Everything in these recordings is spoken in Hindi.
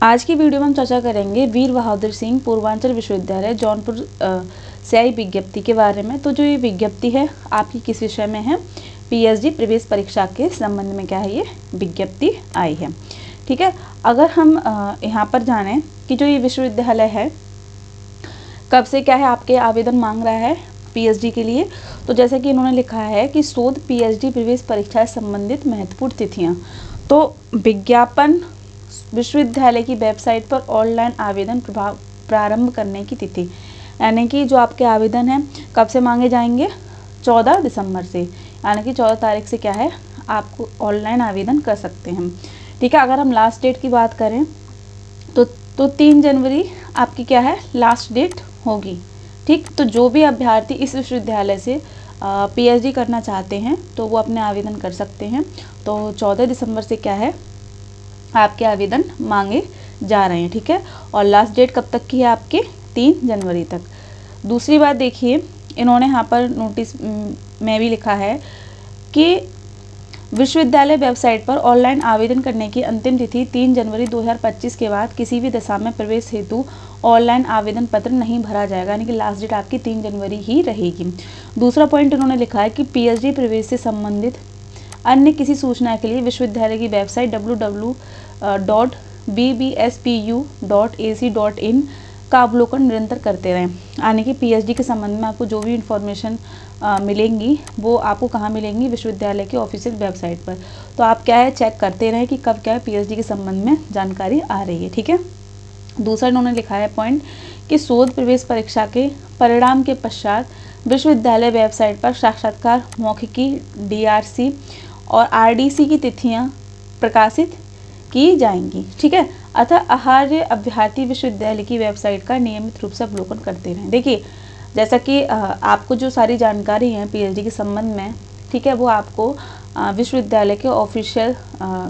आज की वीडियो में हम चर्चा करेंगे वीर बहादुर सिंह पूर्वांचल विश्वविद्यालय जौनपुर से आई विज्ञप्ति के बारे में। तो जो ये विज्ञप्ति है आपकी किस विषय में है, पीएचडी प्रवेश परीक्षा के संबंध में क्या है ये विज्ञप्ति आई है। ठीक है, अगर हम यहाँ पर जानें कि जो ये विश्वविद्यालय है कब से क्या है आपके आवेदन मांग रहा है पीएचडी के लिए, तो जैसे कि इन्होंने लिखा है कि शोध पीएचडी प्रवेश परीक्षा से संबंधित महत्वपूर्ण तिथियाँ। तो विज्ञापन विश्वविद्यालय की वेबसाइट पर ऑनलाइन आवेदन प्रारंभ करने की तिथि, यानी कि जो आपके आवेदन हैं कब से मांगे जाएंगे, 14 दिसंबर से, यानी कि 14 तारीख से क्या है आपको ऑनलाइन आवेदन कर सकते हैं। ठीक है, अगर हम लास्ट डेट की बात करें तो 3 जनवरी आपकी क्या है लास्ट डेट होगी। ठीक, तो जो भी अभ्यर्थी इस विश्वविद्यालय से पीएचडी करना चाहते हैं तो वो अपने आवेदन कर सकते हैं। तो 14 दिसंबर से क्या है आपके आवेदन मांगे जा रहे हैं। ठीक है, और लास्ट डेट कब तक की है आपके 3 जनवरी तक। दूसरी बात देखिए, इन्होंने यहाँ पर नोटिस में भी लिखा है कि विश्वविद्यालय वेबसाइट पर ऑनलाइन आवेदन करने की अंतिम तिथि 3 जनवरी 2025 के बाद किसी भी दशा में प्रवेश हेतु ऑनलाइन आवेदन पत्र नहीं भरा जाएगा, यानी कि लास्ट डेट आपकी 3 जनवरी ही रहेगी। दूसरा पॉइंट इन्होंने लिखा है कि पीएचडी प्रवेश से संबंधित अन्य किसी सूचना के लिए विश्वविद्यालय की वेबसाइट www.bbspu.ac.in का अवलोकन निरंतर करते रहें, यानी कि पीएचडी के संबंध में आपको जो भी इंफॉर्मेशन मिलेंगी वो आपको कहाँ मिलेंगी, विश्वविद्यालय के ऑफिशियल वेबसाइट पर। तो आप क्या है चेक करते रहें कि कब क्या है पीएचडी के संबंध में जानकारी आ रही है। ठीक है, दूसरा इन्होंने लिखा है पॉइंट कि शोध प्रवेश परीक्षा के परिणाम के पश्चात विश्वविद्यालय वेबसाइट पर साक्षात्कार, मौखिकी, डीआरसी और आरडीसी की तिथियां प्रकाशित की जाएंगी। ठीक है, अतः आहार्य अभ्यर्थी विश्वविद्यालय की वेबसाइट का नियमित रूप से अवलोकन करते रहें। देखिए, जैसा कि आपको जो सारी जानकारी है पीएचडी के संबंध में, ठीक है, वो आपको विश्वविद्यालय के ऑफिशियल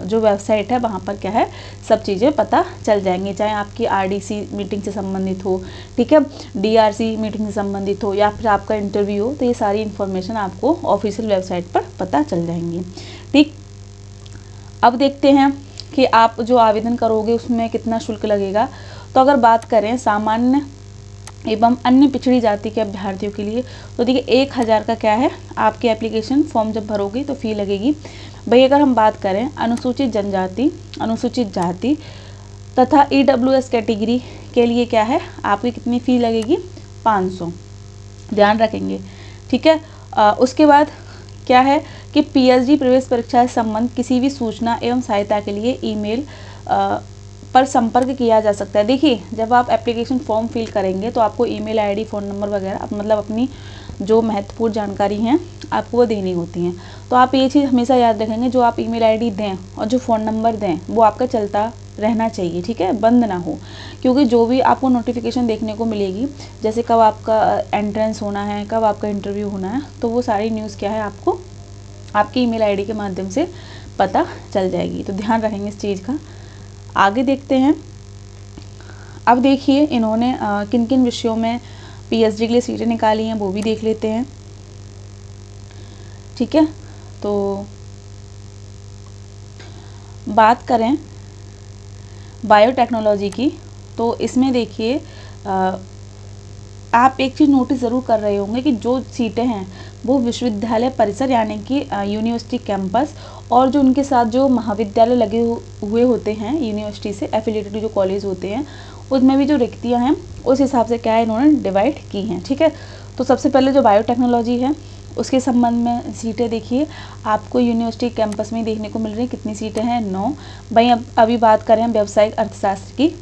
जो वेबसाइट है वहाँ पर क्या है सब चीज़ें पता चल जाएंगी, चाहे आपकी आरडीसी मीटिंग से संबंधित हो, ठीक है, डीआरसी मीटिंग से संबंधित हो या फिर आपका इंटरव्यू हो, तो ये सारी इन्फॉर्मेशन आपको ऑफिशियल वेबसाइट पर पता चल जाएंगी। ठीक, अब देखते हैं कि आप जो आवेदन करोगे उसमें कितना शुल्क लगेगा। तो अगर बात करें सामान्य एवं अन्य पिछड़ी जाति के अभ्यर्थियों के लिए, तो देखिए 1000 का क्या है आपकी एप्लीकेशन फॉर्म जब भरोगे तो फ़ी लगेगी। भाई अगर हम बात करें अनुसूचित जनजाति, अनुसूचित जाति तथा ईडब्ल्यूएस कैटेगरी के लिए क्या है आपकी कितनी फ़ी लगेगी, 500, ध्यान रखेंगे। ठीक है, उसके बाद क्या है कि पीएचडी प्रवेश परीक्षा से संबंध किसी भी सूचना एवं सहायता के लिए ईमेल पर संपर्क किया जा सकता है। देखिए, जब आप एप्लीकेशन फॉर्म फिल करेंगे तो आपको ईमेल आईडी, फ़ोन नंबर वगैरह मतलब अपनी जो महत्वपूर्ण जानकारी हैं आपको वो देनी होती हैं। तो आप ये चीज़ हमेशा याद रखेंगे, जो आप ईमेल आईडी दें और जो फ़ोन नंबर दें वो आपका चलता रहना चाहिए। ठीक है, बंद ना हो, क्योंकि जो भी आपको नोटिफिकेशन देखने को मिलेगी, जैसे कब आपका एंट्रेंस होना है, कब आपका इंटरव्यू होना है, तो वो सारी न्यूज़ क्या है आपको आपकी ईमेल आईडी के माध्यम से पता चल जाएगी। तो ध्यान रखेंगे इस चीज़ का। आगे देखते हैं, अब देखिए इन्होंने किन किन विषयों में पीएचडी के लिए सीटें निकाली हैं वो भी देख लेते हैं। ठीक है, तो बात करें बायोटेक्नोलॉजी की, तो इसमें देखिए आप एक चीज़ नोटिस ज़रूर कर रहे होंगे कि जो सीटें हैं वो विश्वविद्यालय परिसर यानी कि यूनिवर्सिटी कैंपस और जो उनके साथ जो महाविद्यालय लगे हुए होते हैं यूनिवर्सिटी से एफिलिएटेड जो कॉलेज होते हैं उसमें भी जो रिक्तियां हैं उस हिसाब से क्या है इन्होंने डिवाइड की हैं। ठीक है, तो सबसे पहले जो बायोटेक्नोलॉजी है उसके संबंध में सीटें देखिए आपको यूनिवर्सिटी कैंपस में देखने को मिल रही है। कितनी सीटें हैं, 9। भाई अब अभी बात करें व्यावसायिक अर्थशास्त्र की,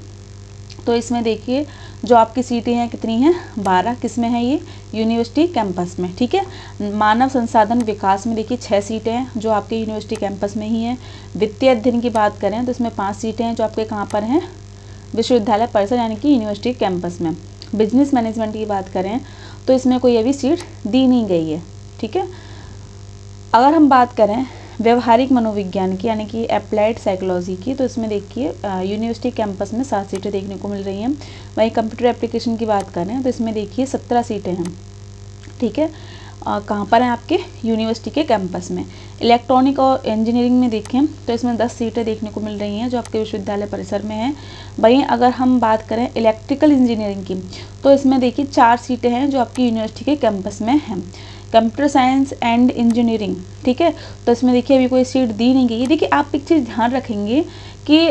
तो इसमें देखिए जो आपकी सीटें हैं कितनी हैं, 12। किस में है ये, यूनिवर्सिटी कैंपस में। ठीक है, मानव संसाधन विकास में देखिए 6 सीटें हैं जो आपके यूनिवर्सिटी कैंपस में ही हैं। वित्तीय अध्ययन की बात करें तो इसमें 5 सीटें हैं जो आपके कहाँ पर हैं, विश्वविद्यालय परिसर यानी कि यूनिवर्सिटी कैंपस में। बिजनेस मैनेजमेंट की बात करें तो इसमें कोई अभी सीट दी नहीं गई है। ठीक है, अगर हम बात करें व्यवहारिक मनोविज्ञान की यानी कि अप्लाइड साइकोलॉजी की, तो इसमें देखिए यूनिवर्सिटी कैंपस में 7 सीटें देखने को मिल रही हैं। वहीं कंप्यूटर एप्लीकेशन की बात करें तो इसमें देखिए 17 सीटें हैं। ठीक है, कहाँ पर है, आपके यूनिवर्सिटी के कैंपस में। इलेक्ट्रॉनिक और इंजीनियरिंग में देखें तो इसमें 10 सीटें देखने को मिल रही हैं जो आपके विश्वविद्यालय परिसर में हैं। वहीं अगर हम बात करें इलेक्ट्रिकल इंजीनियरिंग की तो इसमें देखिए 4 सीटें हैं जो आपकी यूनिवर्सिटी के कैंपस में हैं। कंप्यूटर साइंस एंड इंजीनियरिंग, ठीक है, तो इसमें देखिए अभी कोई सीट दी नहीं गई है। देखिए आप एक चीज़ ध्यान रखेंगे कि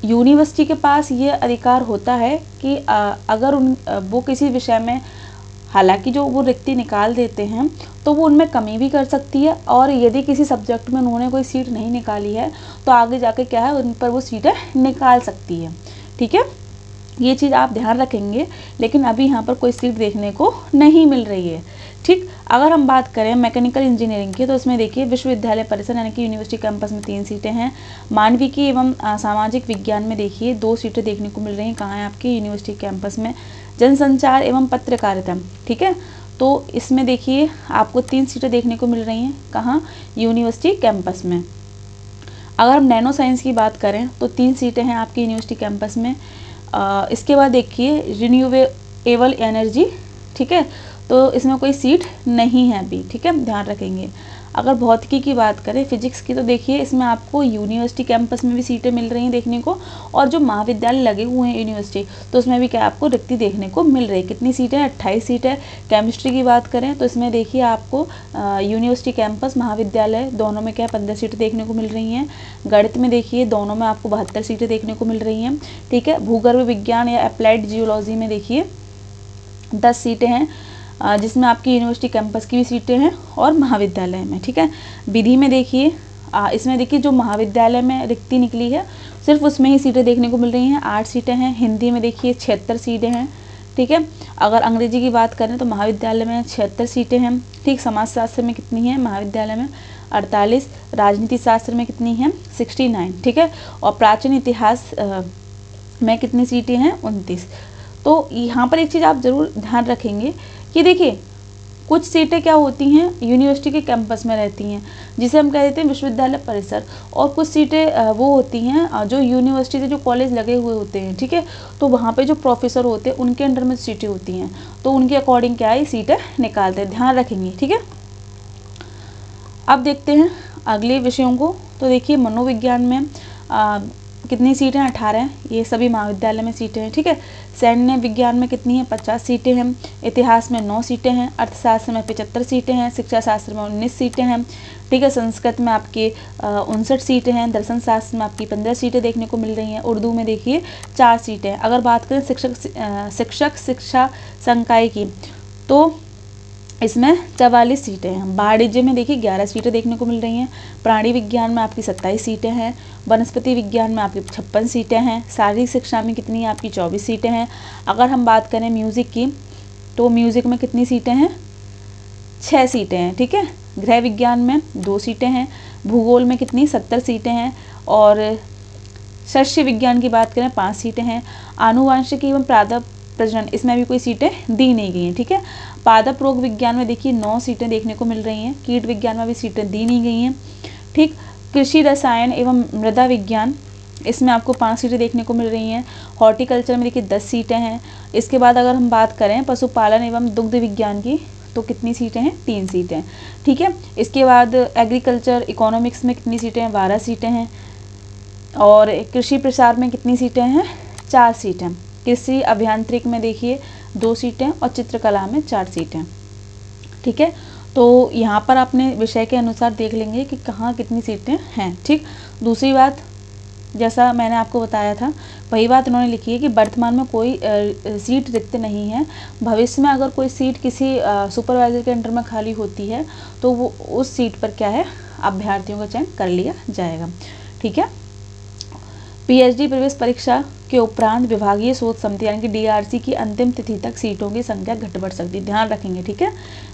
यूनिवर्सिटी के पास ये अधिकार होता है कि अगर वो किसी विषय में, हालांकि जो वो रिक्ति निकाल देते हैं तो वो उनमें कमी भी कर सकती है, और यदि किसी सब्जेक्ट में उन्होंने कोई सीट नहीं निकाली है तो आगे जाके क्या है, उन पर वो सीटें निकाल सकती है। ठीक है, ये चीज़ आप ध्यान रखेंगे। लेकिन अभी यहाँ पर कोई सीट देखने को नहीं मिल रही है। ठीक, अगर हम बात करें मैकेनिकल इंजीनियरिंग की तो इसमें देखिए विश्वविद्यालय परिसर यानी कि यूनिवर्सिटी कैंपस में 3 सीटें हैं। मानविकी एवं सामाजिक विज्ञान में देखिए 2 सीटें देखने को मिल रही हैं। कहाँ है, आपकी यूनिवर्सिटी कैंपस में। जनसंचार एवं पत्रकारिता, ठीक है, तो इसमें देखिए आपको 3 सीटें देखने को मिल रही हैं। कहाँ, यूनिवर्सिटी कैंपस में। अगर हम नैनो साइंस की बात करें तो 3 सीटें हैं आपकी यूनिवर्सिटी कैंपस में। इसके बाद देखिए रिन्यूएबल एनर्जी, ठीक है, तो इसमें कोई सीट नहीं है अभी। ठीक है, ध्यान रखेंगे। अगर भौतिकी की बात करें, फिजिक्स की, तो देखिए इसमें आपको यूनिवर्सिटी कैंपस में भी सीटें मिल रही हैं देखने को, और जो महाविद्यालय लगे हुए हैं यूनिवर्सिटी तो उसमें भी क्या आपको रिक्ति देखने को मिल रही है। कितनी सीटें हैं, 28 सीटें। केमिस्ट्री की बात करें तो इसमें देखिए आपको यूनिवर्सिटी कैंपस महाविद्यालय दोनों में क्या 15 सीटें देखने को मिल रही हैं। गणित में देखिए दोनों में आपको 72 सीटें देखने को मिल रही हैं। ठीक है, भूगर्भ विज्ञान या अप्लाइड जियोलॉजी में देखिए 10 सीटें हैं, जिसमें आपकी यूनिवर्सिटी कैंपस की भी सीटें हैं और महाविद्यालय में। ठीक है, विधि में देखिए इसमें देखिए जो महाविद्यालय में रिक्ति निकली है सिर्फ उसमें ही सीटें देखने को मिल रही हैं, 8 सीटें हैं। हिंदी में देखिए 76 सीटें हैं। ठीक है, अगर अंग्रेजी की बात करें तो महाविद्यालय में 76 सीटें हैं। ठीक, समाजशास्त्र में कितनी है महाविद्यालय में, 48। राजनीति शास्त्र में कितनी है, 69। ठीक है, और प्राचीन इतिहास में कितनी सीटें हैं, 29। तो यहाँ पर एक चीज़ आप ज़रूर ध्यान रखेंगे कि देखिए कुछ सीटें क्या होती हैं यूनिवर्सिटी के कैंपस में रहती हैं जिसे हम कह देते हैं विश्वविद्यालय परिसर, और कुछ सीटें वो होती हैं जो यूनिवर्सिटी से जो कॉलेज लगे हुए होते हैं। ठीक है, तो वहाँ पे जो प्रोफेसर होते हैं उनके अंडर में सीटें होती हैं, तो उनके अकॉर्डिंग क्या है सीटें निकालते हैं, ध्यान रखेंगे। ठीक है, अब देखते हैं अगले विषयों को। तो देखिए मनोविज्ञान में कितनी सीटें, 18 हैं, ये सभी महाविद्यालय में सीटें हैं। ठीक है, सैन्य विज्ञान में कितनी है, 50 सीटें हैं। इतिहास में 9 सीटें हैं। अर्थशास्त्र में 75 सीटें हैं। शिक्षा शास्त्र में 19 सीटें हैं। ठीक है, संस्कृत में आपकी 59 सीटें हैं। दर्शन शास्त्र में आपकी 15 सीटें देखने को मिल रही हैं। उर्दू में देखिए 4 सीटें हैं। अगर बात करें शिक्षक शिक्षा संकाय की तो इसमें 44 सीटें हैं। वाणिज्य में देखिए 11 सीटें देखने को मिल रही हैं। प्राणी विज्ञान में आपकी 27 सीटें हैं। वनस्पति विज्ञान में आपकी 56 सीटें हैं। शारीरिक शिक्षा में कितनी है, आपकी 24 सीटें हैं। अगर हम बात करें म्यूज़िक की तो म्यूज़िक में कितनी सीटें हैं, 6 सीटें हैं। ठीक है, गृह विज्ञान में 2 सीटें हैं। भूगोल में कितनी, 70 सीटें हैं। और शस्य विज्ञान की बात करें 5 सीटें हैं। आनुवांशिकी एवं पादप प्रजनन, इसमें भी कोई सीटें दी नहीं गई हैं। ठीक है, पादप रोग विज्ञान में देखिए 9 सीटें देखने को मिल रही हैं। कीट विज्ञान में भी सीटें दी नहीं गई हैं। ठीक, कृषि रसायन एवं मृदा विज्ञान, इसमें आपको 5 सीटें देखने को मिल रही हैं। हॉर्टिकल्चर में देखिए 10 सीटें हैं। इसके बाद अगर हम बात करें पशुपालन एवं दुग्ध विज्ञान की तो कितनी सीटें हैं, 3 सीटें। ठीक है, इसके बाद एग्रीकल्चर इकोनॉमिक्स में कितनी सीटें हैं, 12 सीटें हैं। और कृषि प्रसार में कितनी सीटें हैं, 4 सीटें। कृषि अभियांत्रिक में देखिए 2 सीटें और चित्रकला में 4 सीटें। ठीक है, तो यहाँ पर अपने विषय के अनुसार देख लेंगे कि कहाँ कितनी सीटें हैं। ठीक, दूसरी बात जैसा मैंने आपको बताया था वही बात उन्होंने लिखी है कि वर्तमान में कोई सीट रिक्त नहीं है। भविष्य में अगर कोई सीट किसी सुपरवाइजर के अंडर में खाली होती है तो वो उस सीट पर क्या है अभ्यर्थियों का चयन कर लिया जाएगा। ठीक है, पीएचडी प्रवेश परीक्षा के उपरांत विभागीय शोध समिति यानी कि डीआरसी की अंतिम तिथि तक सीटों की संख्या घट बढ़ सकती है, ध्यान रखेंगे। ठीक है,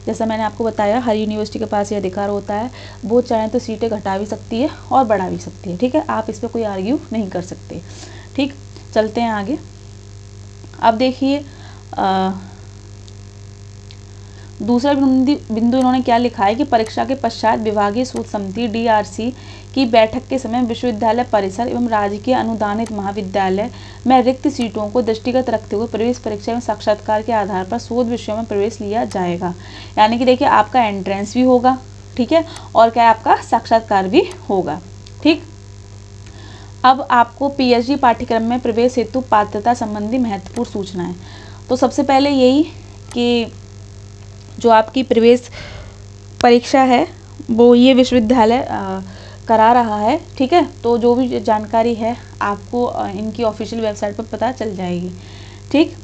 जैसा मैंने आपको बताया हर यूनिवर्सिटी के पास ये अधिकार होता है, वो चाहे तो सीटें घटा भी सकती है और बढ़ा भी सकती है। ठीक है, आप इस पर कोई आर्ग्यू नहीं कर सकते। ठीक, चलते हैं आगे। अब देखिए दूसरा बिंदु इन्होंने क्या लिखा है कि परीक्षा के पश्चात विभागीय शोध समिति DRC की बैठक के समय विश्वविद्यालय परिसर एवं राजकीय अनुदानित महाविद्यालय में रिक्त सीटों को दृष्टिगत रखते हुए प्रवेश परीक्षा में साक्षात्कार के आधार पर शोध विषयों में प्रवेश लिया जाएगा। यानी कि देखिए आपका एंट्रेंस भी होगा, ठीक है, और क्या आपका साक्षात्कार भी होगा। ठीक, अब आपको PhD पाठ्यक्रम में प्रवेश हेतु पात्रता संबंधी महत्वपूर्ण सूचनाएं। तो सबसे पहले यही कि जो आपकी प्रवेश परीक्षा है वो ये विश्वविद्यालय करा रहा है, ठीक है। तो जो भी जानकारी है आपको इनकी ऑफिशियल वेबसाइट पर पता चल जाएगी, ठीक।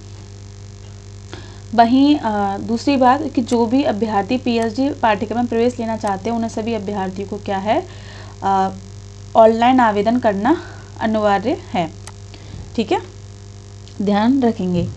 वहीं दूसरी बात कि जो भी अभ्यर्थी PhD पाठ्यक्रम में प्रवेश लेना चाहते हैं उन्हें सभी अभ्यर्थियों को क्या है ऑनलाइन आवेदन करना अनिवार्य है, ठीक है, ध्यान रखेंगे।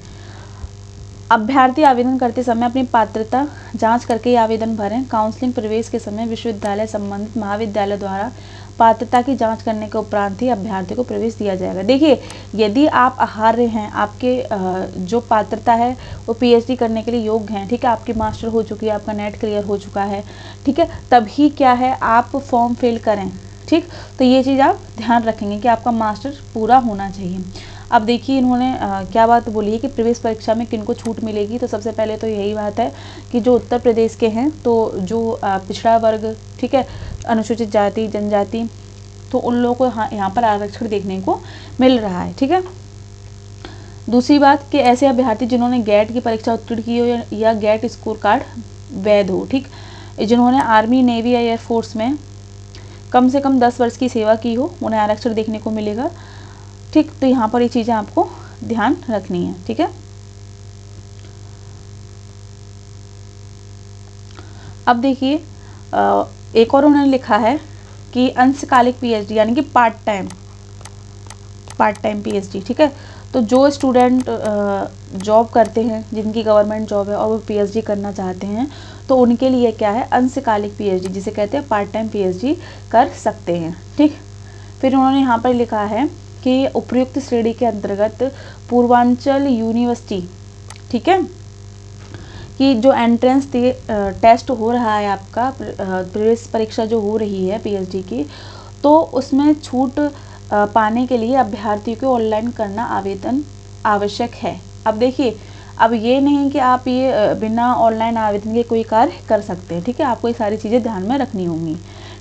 अभ्यर्थी आवेदन करते समय अपनी पात्रता जांच करके आवेदन भरें। काउंसलिंग प्रवेश के समय विश्वविद्यालय संबंधित महाविद्यालय द्वारा पात्रता की जांच करने के उपरांत ही अभ्यर्थी को प्रवेश दिया जाएगा। देखिए, यदि आप आहार्य हैं, आपके जो पात्रता है वो PhD करने के लिए योग्य हैं, ठीक है, आपकी मास्टर हो चुकी है, आपका नेट क्लियर हो चुका है, ठीक है, तभी क्या है आप फॉर्म फिल करें, ठीक। तो ये चीज़ आप ध्यान रखेंगे कि आपका मास्टर पूरा होना चाहिए। अब देखिए इन्होंने क्या बात बोली है कि प्रवेश परीक्षा में किनको छूट मिलेगी। तो सबसे पहले तो यही बात है कि जो उत्तर प्रदेश के हैं, तो जो पिछड़ा वर्ग, ठीक है, अनुसूचित जाति जनजाति, तो उन लोगों को यहाँ पर आरक्षण देखने को मिल रहा है, ठीक है। दूसरी बात कि ऐसे अभ्यर्थी जिन्होंने गेट की परीक्षा उत्तीर्ण की हो या गेट स्कोर कार्ड वैध हो, ठीक, जिन्होंने आर्मी, नेवी या एयरफोर्स में कम से कम 10 वर्ष की सेवा की हो, उन्हें आरक्षण देखने को मिलेगा, ठीक। तो यहाँ पर ये चीज़ें आपको ध्यान रखनी है, ठीक है। अब देखिए एक और उन्होंने लिखा है कि अंशकालिक PhD यानी कि पार्ट टाइम PhD, ठीक है। तो जो स्टूडेंट जॉब करते हैं, जिनकी गवर्नमेंट जॉब है और वो PhD करना चाहते हैं, तो उनके लिए क्या है अंशकालिक PhD जिसे कहते हैं पार्ट टाइम PhD कर सकते हैं, ठीक। फिर उन्होंने यहाँ पर लिखा है कि उपयुक्त श्रेणी के अंतर्गत पूर्वांचल यूनिवर्सिटी, ठीक है, कि जो एंट्रेंस टेस्ट हो रहा है आपका, प्रवेश परीक्षा जो हो रही है PhD की, तो उसमें छूट पाने के लिए अभ्यर्थी को ऑनलाइन करना आवेदन आवश्यक है। अब देखिए, अब ये नहीं कि आप ये बिना ऑनलाइन आवेदन के कोई कार्य कर सकते हैं, ठीक है, आपको ये सारी चीज़ें ध्यान में रखनी होंगी,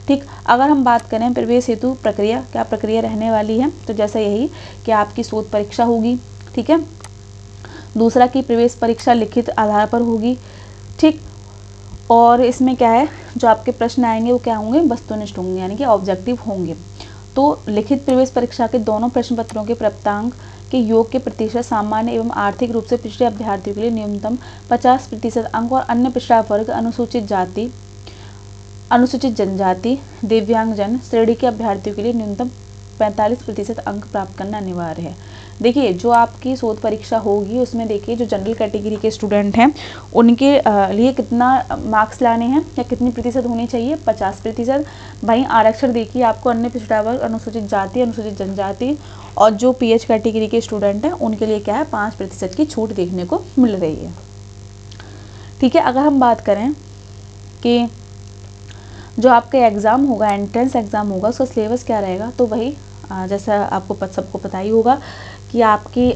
ठीक। अगर हम बात करें प्रवेश हेतु प्रक्रिया, क्या प्रक्रिया रहने वाली है, तो जैसा यही कि आपकी शोध परीक्षा होगी, ठीक है। दूसरा कि प्रवेश परीक्षा लिखित आधार पर होगी, ठीक। और इसमें क्या है जो आपके प्रश्न आएंगे वो क्या होंगे वस्तुनिष्ठ होंगे, यानी कि ऑब्जेक्टिव होंगे। तो लिखित प्रवेश परीक्षा के दोनों प्रश्न पत्रों के प्राप्तांक के योग के प्रतिशत सामान्य एवं आर्थिक रूप से पिछड़े अभ्यर्थियों के लिए न्यूनतम 50% अंक और अन्य पिछड़ा वर्ग, अनुसूचित जाति, अनुसूचित जनजाति, दिव्यांगजन श्रेणी के अभ्यर्थियों के लिए न्यूनतम 45% अंक प्राप्त करना अनिवार्य है। देखिए, जो आपकी शोध परीक्षा होगी उसमें देखिए जो जनरल कैटेगरी के स्टूडेंट हैं उनके लिए कितना मार्क्स लाने हैं या कितनी प्रतिशत होनी चाहिए, 50%। भाई आरक्षण देखिए आपको अन्य पिछड़ा वर्ग, अनुसूचित जाति, अनुसूचित जनजाति और जो PH कैटेगरी के स्टूडेंट हैं उनके लिए क्या है 5% की छूट देखने को मिल रही है, ठीक है। अगर हम बात करें कि जो आपका एग्ज़ाम होगा, एंट्रेंस एग्ज़ाम होगा, उसका सिलेबस क्या रहेगा, तो वही जैसा आपको सबको पता ही होगा कि आपकी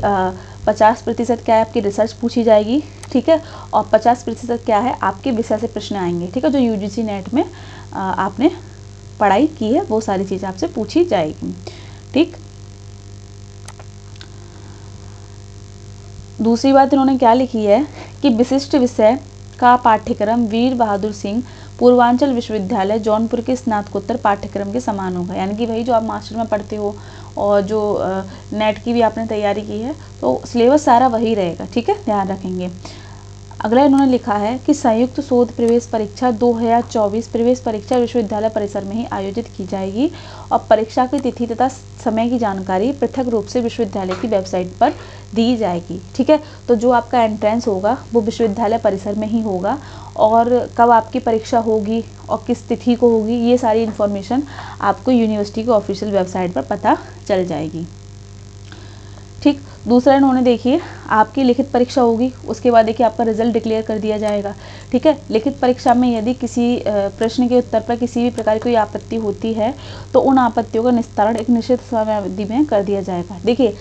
50% क्या है आपकी रिसर्च पूछी जाएगी, ठीक है, और 50% क्या है आपके विषय से प्रश्न आएंगे, ठीक है, जो UGC नेट में आपने पढ़ाई की है वो सारी चीज़ें आपसे पूछी जाएगी, ठीक। दूसरी बात इन्होंने क्या लिखी है कि विशिष्ट विषय का पाठ्यक्रम वीर बहादुर सिंह पूर्वांचल विश्वविद्यालय जौनपुर के स्नातकोत्तर पाठ्यक्रम के समान होगा। यानी कि भाई जो आप मास्टर में पढ़ते हो और जो नेट की भी आपने तैयारी की है तो सिलेबस सारा वही रहेगा, ठीक है, ध्यान रखेंगे। अगला इन्होंने लिखा है कि संयुक्त शोध प्रवेश परीक्षा 2024 प्रवेश परीक्षा विश्वविद्यालय परिसर में ही आयोजित की जाएगी और परीक्षा की तिथि तथा समय की जानकारी पृथक रूप से विश्वविद्यालय की वेबसाइट पर दी जाएगी, ठीक है। तो जो आपका एंट्रेंस होगा वो विश्वविद्यालय परिसर में ही होगा और कब आपकी परीक्षा होगी और किस तिथि को होगी ये सारी इन्फॉर्मेशन आपको यूनिवर्सिटी की ऑफिशियल वेबसाइट पर पता चल जाएगी, ठीक, दूसरा इन्होंने देखिए आपकी लिखित परीक्षा होगी, उसके बाद देखिए आपका रिजल्ट डिक्लेयर कर दिया जाएगा। ठीक है, लिखित परीक्षा में यदि किसी प्रश्न के उत्तर पर किसी भी प्रकार की कोई आपत्ति होती है तो उन आपत्तियों का निस्तारण एक निश्चित समयावधि में कर दिया जाएगा। देखिए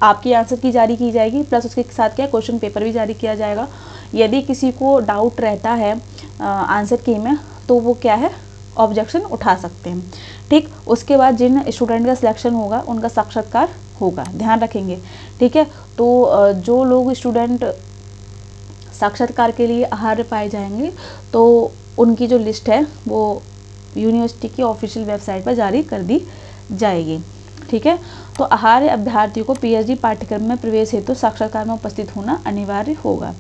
आपकी आंसर की जारी की जाएगी, प्लस उसके साथ क्या क्वेश्चन पेपर भी जारी किया जाएगा। यदि किसी को डाउट रहता है आंसर की में, तो वो क्या है ऑब्जेक्शन उठा सकते हैं। ठीक, उसके बाद जिन स्टूडेंट का सिलेक्शन होगा उनका साक्षात्कार होगा, ध्यान रखेंगे। ठीक है, तो जो लोग स्टूडेंट साक्षात्कार के लिए अर्ह पाए जाएंगे तो उनकी जो लिस्ट है वो यूनिवर्सिटी की ऑफिशियल वेबसाइट पर जारी कर दी जाएगी। ठीक है, तो अर्ह अभ्यर्थियों को पीएचडी पाठ्यक्रम में प्रवेश हेतु साक्षात्कार में उपस्थित होना अनिवार्य होगा।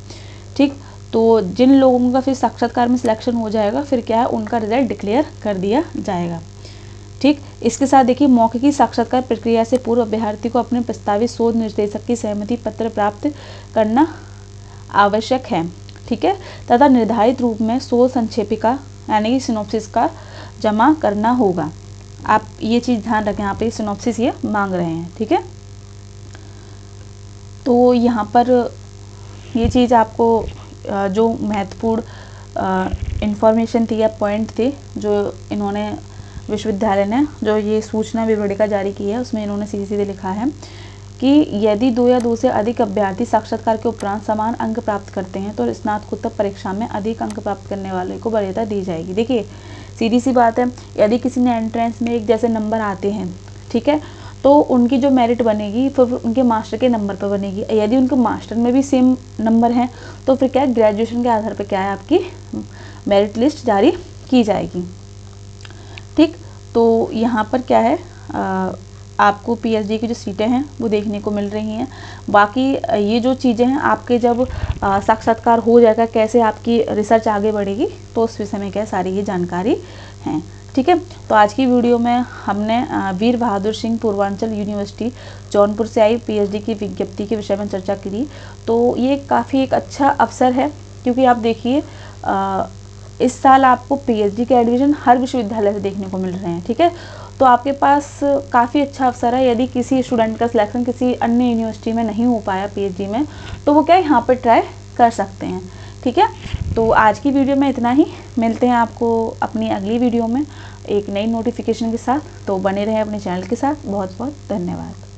ठीक, तो जिन लोगों का फिर साक्षात्कार में सिलेक्शन हो जाएगा फिर क्या है उनका रिजल्ट डिक्लेयर कर दिया जाएगा। ठीक, इसके साथ देखिए मौखिक साक्षात्कार प्रक्रिया से पूर्व अभ्यर्थी को अपने प्रस्तावित शोध निर्देशक की सहमति पत्र प्राप्त करना आवश्यक है। ठीक है, तथा निर्धारित रूप में शोध संक्षेपिका यानी कि सिनॉप्सिस का जमा करना होगा। आप ये चीज़ ध्यान रखें, यहाँ पे सिनॉप्सिस ये मांग रहे हैं। ठीक है, तो यहाँ पर ये चीज़ आपको जो महत्वपूर्ण इन्फॉर्मेशन थी या पॉइंट थे जो इन्होंने विश्वविद्यालय ने जो ये सूचना विवरणिका जारी की है उसमें इन्होंने सीधे सीधे लिखा है कि यदि 2 या 2 से अधिक अभ्यर्थी साक्षात्कार के उपरांत समान अंक प्राप्त करते हैं तो स्नातकोत्तर परीक्षा में अधिक अंक प्राप्त करने वाले को वरीयता दी जाएगी। देखिए सीधी सी बात है, यदि किसी ने एंट्रेंस में एक जैसे नंबर आते हैं, ठीक है, तो उनकी जो मेरिट बनेगी फिर उनके मास्टर के नंबर पर बनेगी। यदि उनके मास्टर में भी सेम नंबर हैं तो फिर क्या है ग्रेजुएशन के आधार पर क्या है आपकी मेरिट लिस्ट जारी की जाएगी। ठीक, तो यहाँ पर क्या है आपको पीएचडी की जो सीटें हैं वो देखने को मिल रही हैं। बाकी ये जो चीज़ें हैं आपके जब साक्षात्कार हो जाएगा कैसे आपकी रिसर्च आगे बढ़ेगी तो उस विषय में क्या सारी ये जानकारी हैं। ठीक है, तो आज की वीडियो में हमने वीर बहादुर सिंह पूर्वांचल यूनिवर्सिटी जौनपुर से आई पीएचडी की विज्ञप्ति के विषय में चर्चा की। तो ये काफ़ी एक अच्छा अवसर है क्योंकि आप देखिए इस साल आपको पीएचडी के एडमिशन हर विश्वविद्यालय से देखने को मिल रहे हैं। ठीक है, तो आपके पास काफ़ी अच्छा अवसर है। यदि किसी स्टूडेंट का सिलेक्शन किसी अन्य यूनिवर्सिटी में नहीं हो पाया पीएचडी में तो वो क्या है यहाँ पर ट्राई कर सकते हैं। ठीक है, तो आज की वीडियो में इतना ही। मिलते हैं आपको अपनी अगली वीडियो में एक नई नोटिफिकेशन के साथ। तो बने रहें अपने चैनल के साथ। बहुत बहुत धन्यवाद।